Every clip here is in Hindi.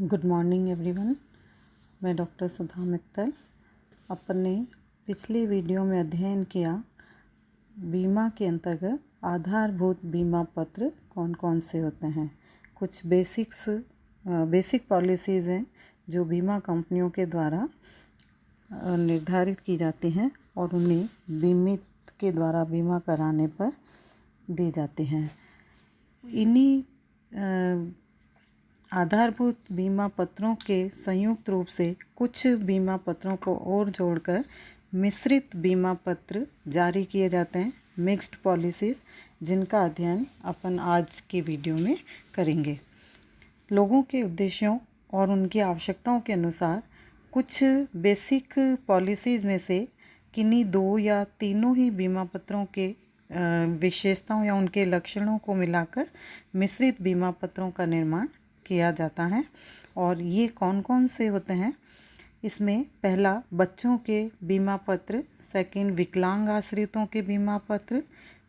Good morning everyone. मैं डॉक्टर सुधा मित्तल। अपन ने पिछले वीडियो में अध्ययन किया बीमा के अंतर्गत आधारभूत बीमा पत्र कौन कौन से होते हैं। कुछ बेसिक पॉलिसीज़ हैं जो बीमा कंपनियों के द्वारा निर्धारित की जाती हैं और उन्हें बीमित के द्वारा बीमा कराने पर दी जाती हैं। इन्हीं आधारभूत बीमा पत्रों के संयुक्त रूप से कुछ बीमा पत्रों को और जोड़कर मिश्रित बीमा पत्र जारी किए जाते हैं, मिक्स्ड पॉलिसीज़, जिनका अध्ययन अपन आज की वीडियो में करेंगे। लोगों के उद्देश्यों और उनकी आवश्यकताओं के अनुसार कुछ बेसिक पॉलिसीज़ में से किन्हीं दो या तीनों ही बीमा पत्रों के विशेषताओं या उनके लक्षणों को मिलाकर मिश्रित बीमा पत्रों का निर्माण किया जाता है। और ये कौन कौन से होते हैं, इसमें पहला बच्चों के बीमा पत्र, सेकंड विकलांग आश्रितों के बीमा पत्र,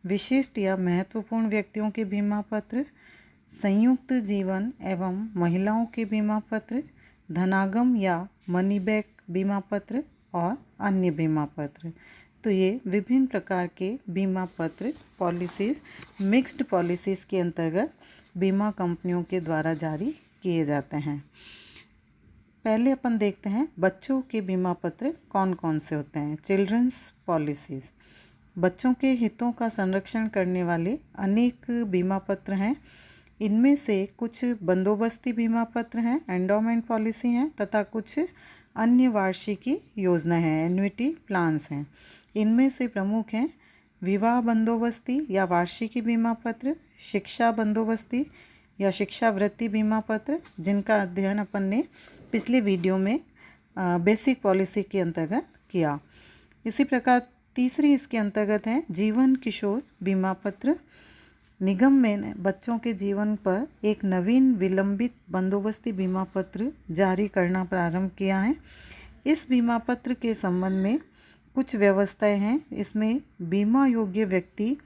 विशिष्ट या महत्वपूर्ण व्यक्तियों के बीमा पत्र, संयुक्त जीवन एवं महिलाओं के बीमा पत्र, धनागम या मनी बैक बीमा पत्र और अन्य बीमा पत्र। तो ये विभिन्न प्रकार के बीमा पत्र पॉलिसीज़ मिक्स्ड पॉलिसीज़ के अंतर्गत बीमा कंपनियों के द्वारा जारी किए जाते हैं। पहले अपन देखते हैं बच्चों के बीमा पत्र कौन कौन से होते हैं। चिल्ड्रंस पॉलिसीज़ बच्चों के हितों का संरक्षण करने वाले अनेक बीमा पत्र हैं। इनमें से कुछ बंदोबस्ती बीमा पत्र हैं, एंडोमेंट पॉलिसी हैं, तथा कुछ अन्य वार्षिकी योजना हैं, एन्युटी प्लान्स हैं। इनमें से प्रमुख हैं विवाह बंदोबस्ती या वार्षिकी बीमा पत्र, शिक्षा बंदोबस्ती या शिक्षावृत्ति बीमा पत्र, जिनका अध्ययन अपन ने पिछले वीडियो में बेसिक पॉलिसी के अंतर्गत किया। इसी प्रकार तीसरी इसके अंतर्गत है जीवन किशोर बीमा पत्र। निगम में बच्चों के जीवन पर एक नवीन विलंबित बंदोबस्ती बीमा पत्र जारी करना प्रारंभ किया है। इस बीमा पत्र के संबंध में कुछ व्यवस्थाएं हैं। इसमें बीमा योग्य व्यक्ति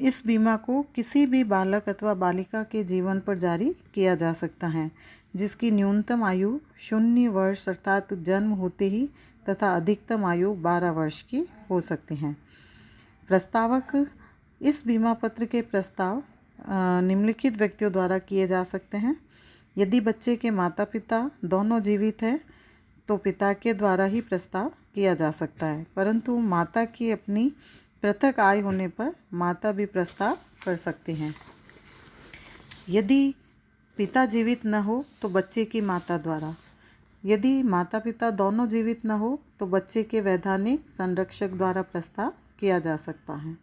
इस बीमा को किसी भी बालक अथवा बालिका के जीवन पर जारी किया जा सकता है, जिसकी न्यूनतम आयु 0 वर्ष अर्थात जन्म होते ही तथा अधिकतम आयु 12 वर्ष की हो सकती हैं। प्रस्तावक इस बीमा पत्र के प्रस्ताव निम्नलिखित व्यक्तियों द्वारा किए जा सकते हैं। यदि बच्चे के माता पिता दोनों जीवित हैं तो पिता के द्वारा ही प्रस्ताव किया जा सकता है, परंतु माता की अपनी पृथक आय होने पर माता भी प्रस्ताव कर सकती हैं। यदि पिता जीवित न हो तो बच्चे की माता द्वारा, यदि माता पिता दोनों जीवित न हो तो बच्चे के वैधानिक संरक्षक द्वारा प्रस्ताव किया जा सकता है।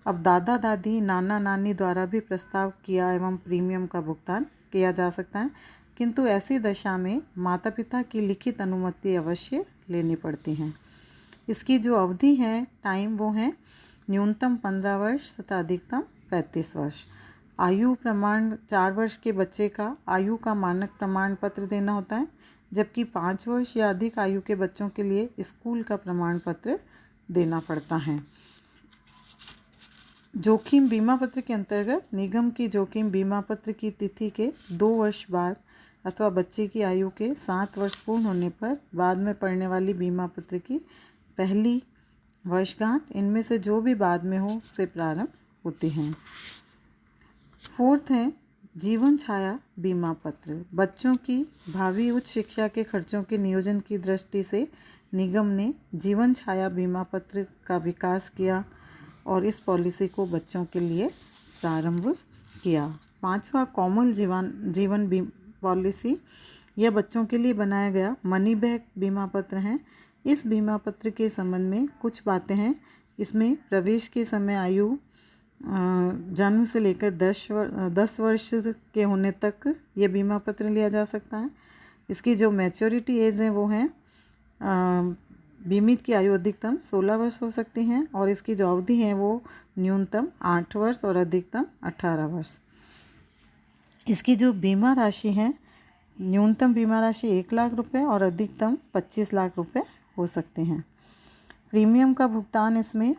अब दादा दादी नाना नानी द्वारा भी प्रस्ताव किया एवं प्रीमियम का भुगतान किया जा सकता है, किंतु ऐसी दशा में माता पिता की लिखित अनुमति अवश्य लेनी पड़ती है। इसकी जो अवधि है टाइम वो है न्यूनतम 15 वर्ष तथा अधिकतम 35 वर्ष। आयु प्रमाण 4 वर्ष के बच्चे का आयु का मानक प्रमाण पत्र देना होता है, जबकि 5 वर्ष या अधिक आयु के बच्चों के लिए स्कूल का प्रमाण पत्र देना पड़ता है। जोखिम बीमा पत्र के अंतर्गत निगम की जोखिम बीमा पत्र की तिथि के 2 वर्ष बाद अथवा बच्चे की आयु के 7 वर्ष पूर्ण होने पर बाद में पड़ने वाली बीमा पत्र की पहली वर्षगांठ, इनमें से जो भी बाद में हो से प्रारंभ होती हैं। फोर्थ है जीवन छाया बीमा पत्र। बच्चों की भावी उच्च शिक्षा के खर्चों के नियोजन की दृष्टि से निगम ने जीवन छाया बीमा पत्र का विकास किया और इस पॉलिसी को बच्चों के लिए प्रारंभ किया। पांचवा कोमल जीवन पॉलिसी, यह बच्चों के लिए बनाया गया मनी बैक बीमा पत्र है। इस बीमा पत्र के संबंध में कुछ बातें हैं। इसमें प्रवेश के समय आयु जन्म से लेकर 10 वर्ष के होने तक ये बीमा पत्र लिया जा सकता है। इसकी जो मैच्योरिटी एज है वो है बीमित की आयु अधिकतम 16 वर्ष हो सकती हैं और इसकी जो अवधि है वो न्यूनतम 8 वर्ष और अधिकतम 18 वर्ष। इसकी जो बीमा राशि है, न्यूनतम बीमा राशि 1 लाख रुपए और अधिकतम 25 लाख रुपए हो सकते हैं। प्रीमियम का भुगतान इसमें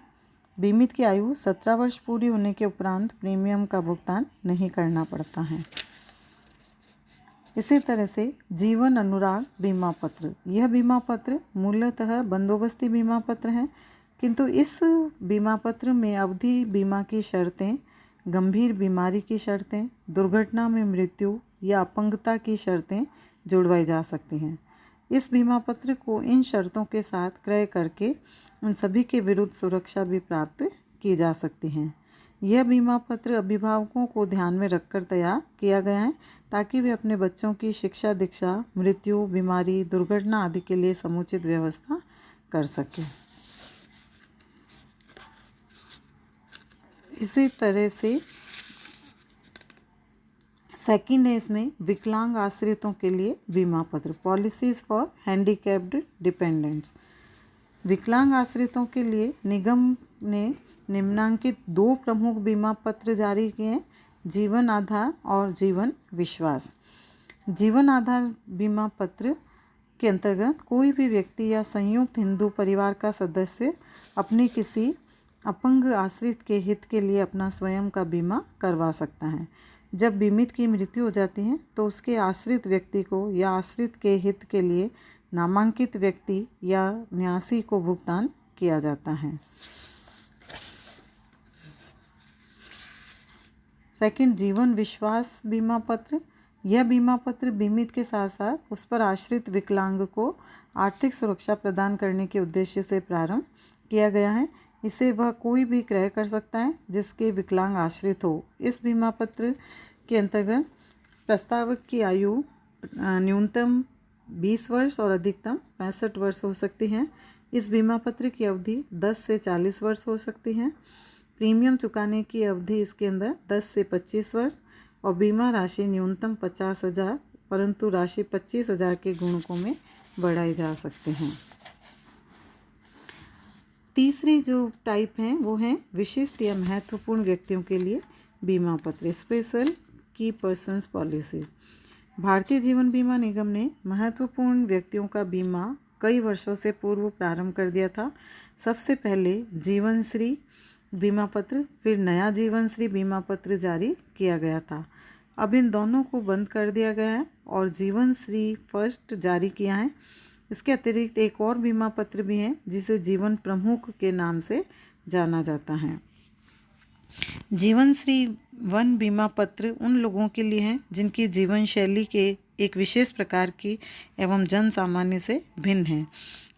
बीमित की आयु 17 वर्ष पूरी होने के उपरांत प्रीमियम का भुगतान नहीं करना पड़ता है। इसी तरह से जीवन अनुराग बीमा पत्र, यह बीमा पत्र मूलतः बंदोबस्ती बीमा पत्र है, किंतु इस बीमा पत्र में अवधि बीमा की शर्तें, गंभीर बीमारी की शर्तें, दुर्घटना में मृत्यु या अपंगता की शर्तें जुड़वाई जा सकती हैं। इस बीमा पत्र को इन शर्तों के साथ क्रय करके उन सभी के विरुद्ध सुरक्षा भी प्राप्त की जा सकती हैं। यह बीमा पत्र अभिभावकों को ध्यान में रखकर तैयार किया गया है ताकि वे अपने बच्चों की शिक्षा, दीक्षा, मृत्यु, बीमारी, दुर्घटना आदि के लिए समुचित व्यवस्था कर सकें। इसी तरह से सेकंड है इसमें विकलांग आश्रितों के लिए बीमा पत्र, पॉलिसीज फॉर हैंडीकैप्ड डिपेंडेंट्स। विकलांग आश्रितों के लिए निगम ने निम्नांकित 2 प्रमुख बीमा पत्र जारी किए हैं, जीवन आधार और जीवन विश्वास। जीवन आधार बीमा पत्र के अंतर्गत कोई भी व्यक्ति या संयुक्त हिंदू परिवार का सदस्य अपने किसी अपंग आश्रित के हित के लिए अपना स्वयं का बीमा करवा सकता है। जब बीमित की मृत्यु हो जाती है तो उसके आश्रित व्यक्ति को या आश्रित के हित के लिए नामांकित व्यक्ति या न्यासी को भुगतान किया जाता है। सेकंड, जीवन विश्वास बीमा पत्र। यह बीमा पत्र बीमित के साथ साथ उस पर आश्रित विकलांग को आर्थिक सुरक्षा प्रदान करने के उद्देश्य से प्रारंभ किया गया है। इसे वह कोई भी क्रय कर सकता है जिसके विकलांग आश्रित हो। इस बीमा पत्र के अंतर्गत प्रस्तावक की आयु न्यूनतम 20 वर्ष और अधिकतम 65 वर्ष हो सकती है। इस बीमा पत्र की अवधि 10 से 40 वर्ष हो सकती है। प्रीमियम चुकाने की अवधि इसके अंदर 10 से 25 वर्ष और बीमा राशि न्यूनतम 50,000, परंतु राशि 25,000 के गुणकों में बढ़ाई जा सकते हैं। तीसरी जो टाइप है वो है विशिष्ट या महत्वपूर्ण व्यक्तियों के लिए बीमा पत्र, स्पेशल की पर्सन्स पॉलिसीज। भारतीय जीवन बीमा निगम ने महत्वपूर्ण व्यक्तियों का बीमा कई वर्षों से पूर्व प्रारंभ कर दिया था। सबसे पहले जीवन श्री बीमा पत्र, फिर नया जीवन श्री बीमा पत्र जारी किया गया था। अब इन दोनों को बंद कर दिया गया है और जीवन श्री फर्स्ट जारी किया है। इसके अतिरिक्त एक और बीमा पत्र भी है जिसे जीवन प्रमुख के नाम से जाना जाता है। जीवन श्री 1 बीमा पत्र उन लोगों के लिए है जिनकी जीवन शैली के एक विशेष प्रकार की एवं जन सामान्य से भिन्न है।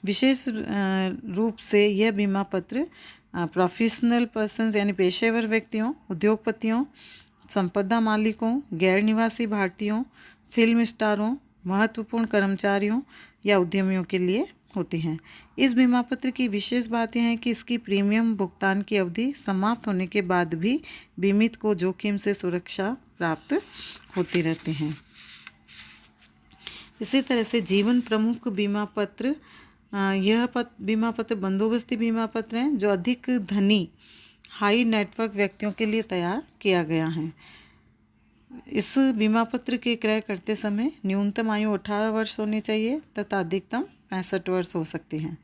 विशेष रूप से यह बीमा पत्र प्रोफेशनल पर्सन्स यानी पेशेवर व्यक्तियों, उद्योगपतियों, संपदा मालिकों, गैर निवासी भारतीयों, फिल्म स्टारों, महत्वपूर्ण कर्मचारियों या उद्यमियों के लिए होती हैं। इस बीमा पत्र की विशेष बात यह है कि इसकी प्रीमियम भुगतान की अवधि समाप्त होने के बाद भी बीमित को जोखिम से सुरक्षा प्राप्त होती रहती हैं। इसी तरह से जीवन प्रमुख बीमा पत्र, यह बीमा पत्र बंदोबस्ती बीमा पत्र हैं जो अधिक धनी हाई नेटवर्क व्यक्तियों के लिए तैयार किया गया है। इस बीमा पत्र के क्रय करते समय न्यूनतम आयु 18 वर्ष होनी चाहिए तथा अधिकतम 65 वर्ष हो सकती है।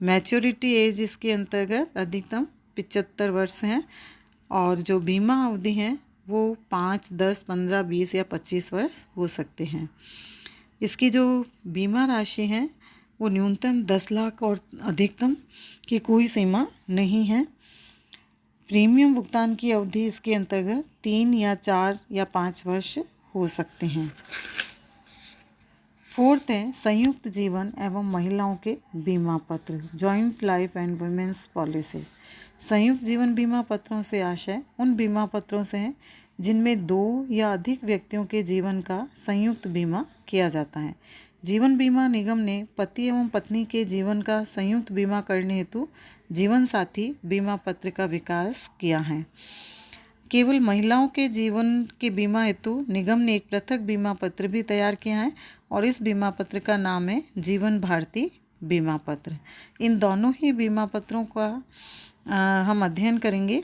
मैच्योरिटी एज इसके अंतर्गत अधिकतम 75 वर्ष हैं और जो बीमा अवधि है वो 5, 10, 15, 20 या 25 वर्ष हो सकते हैं। इसकी जो बीमा राशि है वो न्यूनतम 10 लाख और अधिकतम की कोई सीमा नहीं है। प्रीमियम भुगतान की अवधि इसके अंतर्गत 3 या 4 या 5 वर्ष हो सकते हैं। फोर्थ है संयुक्त जीवन एवं महिलाओं के बीमा पत्र, joint life and women's policy. संयुक्त जीवन बीमा पत्रों से आशय उन बीमा पत्रों से है जिनमें 2 या अधिक व्यक्तियों के जीवन का संयुक्त बीमा किया जाता है। जीवन बीमा निगम ने पति एवं पत्नी के जीवन का संयुक्त बीमा करने हेतु जीवन साथी बीमा पत्र का विकास किया है। केवल महिलाओं के जीवन के बीमा हेतु निगम ने एक पृथक बीमा पत्र भी तैयार किया है और इस बीमा पत्र का नाम है जीवन भारती बीमा पत्र। इन दोनों ही बीमा पत्रों का हम अध्ययन करेंगे।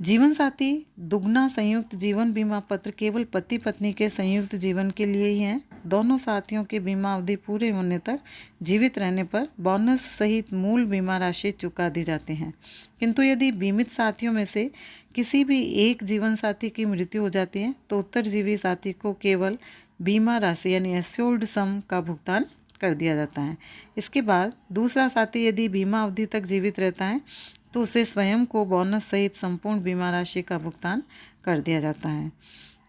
जीवन साथी दुगना संयुक्त जीवन बीमा पत्र केवल पति पत्नी के संयुक्त जीवन के लिए ही हैं। दोनों साथियों की बीमा अवधि पूरे होने तक जीवित रहने पर बोनस सहित मूल बीमा राशि चुका दी जाती हैं। किंतु यदि बीमित साथियों में से किसी भी एक जीवन साथी की मृत्यु हो जाती है तो उत्तरजीवी साथी को केवल बीमा राशि यानी एश्योर्ड सम का भुगतान कर दिया जाता है। इसके बाद दूसरा साथी यदि बीमा अवधि तक जीवित रहता है तो उसे स्वयं को बोनस सहित संपूर्ण बीमा राशि का भुगतान कर दिया जाता है।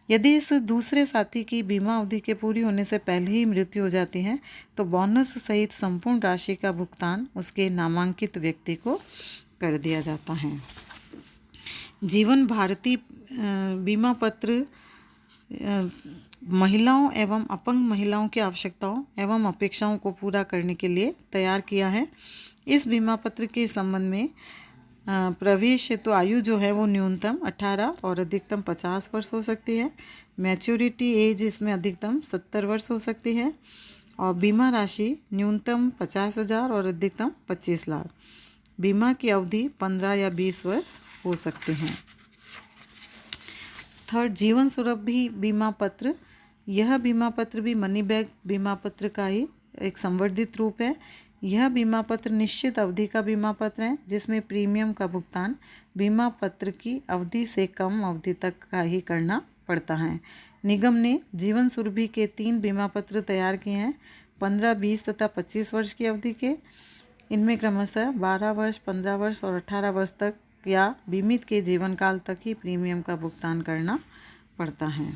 यदि इस दूसरे साथी की बीमा अवधि के पूरी होने से पहले ही मृत्यु हो जाती है तो बोनस सहित संपूर्ण राशि का भुगतान उसके नामांकित व्यक्ति को कर दिया जाता है। जीवन भारती बीमा पत्र महिलाओं एवं अपंग महिलाओं की आवश्यकताओं एवं अपेक्षाओं को पूरा करने के लिए तैयार किया है। इस बीमा पत्र के संबंध में प्रवेश हेतु आयु जो है वो न्यूनतम 18 और अधिकतम 50 वर्ष हो सकती है। मैच्योरिटी एज इसमें अधिकतम 70 वर्ष हो सकती है और बीमा राशि न्यूनतम 50,000 और अधिकतम 25 लाख। बीमा की अवधि 15 या 20 वर्ष हो सकते हैं। थर्ड, जीवन सुरभि बीमा पत्र। यह बीमा पत्र भी मनी बैग बीमा पत्र का ही एक संवर्धित रूप है। यह बीमा पत्र निश्चित अवधि का बीमा पत्र है जिसमें प्रीमियम का भुगतान बीमा पत्र की अवधि से कम अवधि तक का ही करना पड़ता है। निगम ने जीवन सुरभि के 3 बीमा पत्र तैयार किए हैं, 15, 20 तथा 25 वर्ष की अवधि के। इनमें क्रमशः 12 वर्ष, 15 वर्ष और 18 वर्ष तक या बीमित के जीवन काल तक ही प्रीमियम का भुगतान करना पड़ता है।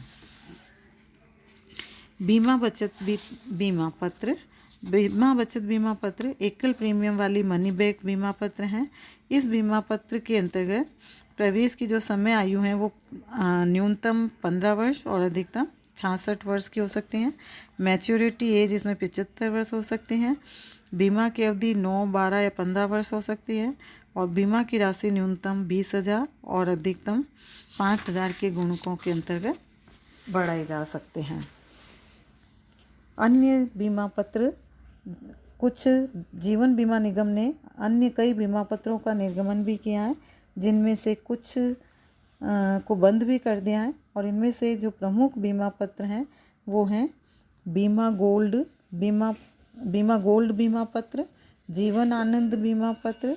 बीमा बचत बीमा पत्र। बीमा बचत बीमा पत्र एकल प्रीमियम वाली मनी बैक बीमा पत्र हैं। इस बीमा पत्र के अंतर्गत प्रवेश की जो समय आयु है वो न्यूनतम 15 वर्ष और अधिकतम 66 वर्ष की हो सकती हैं। मैच्योरिटी एज इसमें 75 वर्ष हो सकती हैं। बीमा की अवधि 9, 12 या 15 वर्ष हो सकती है और बीमा की राशि न्यूनतम 20,000 और अधिकतम 5,000 के गुणकों के अंतर्गत बढ़ाए जा सकते हैं। अन्य बीमा पत्र। कुछ जीवन बीमा निगम ने अन्य कई बीमा पत्रों का निर्गमन भी किया है जिनमें से कुछ को बंद भी कर दिया है और इनमें से जो प्रमुख बीमा पत्र हैं वो हैं बीमा गोल्ड बीमा पत्र, जीवन आनंद बीमा पत्र,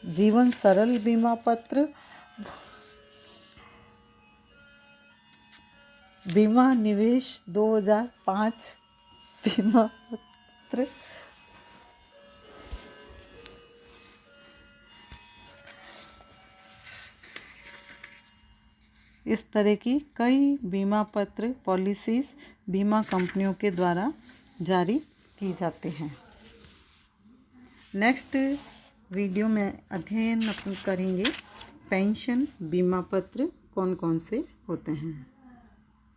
जीवन सरल बीमा पत्र, बीमा निवेश 2005 बीमा पत्र, इस तरह की कई बीमा पत्र पॉलिसीज़ बीमा कंपनियों के द्वारा जारी की जाते हैं। नेक्स्ट वीडियो में अध्ययन करेंगे पेंशन बीमा पत्र कौन कौन से होते हैं।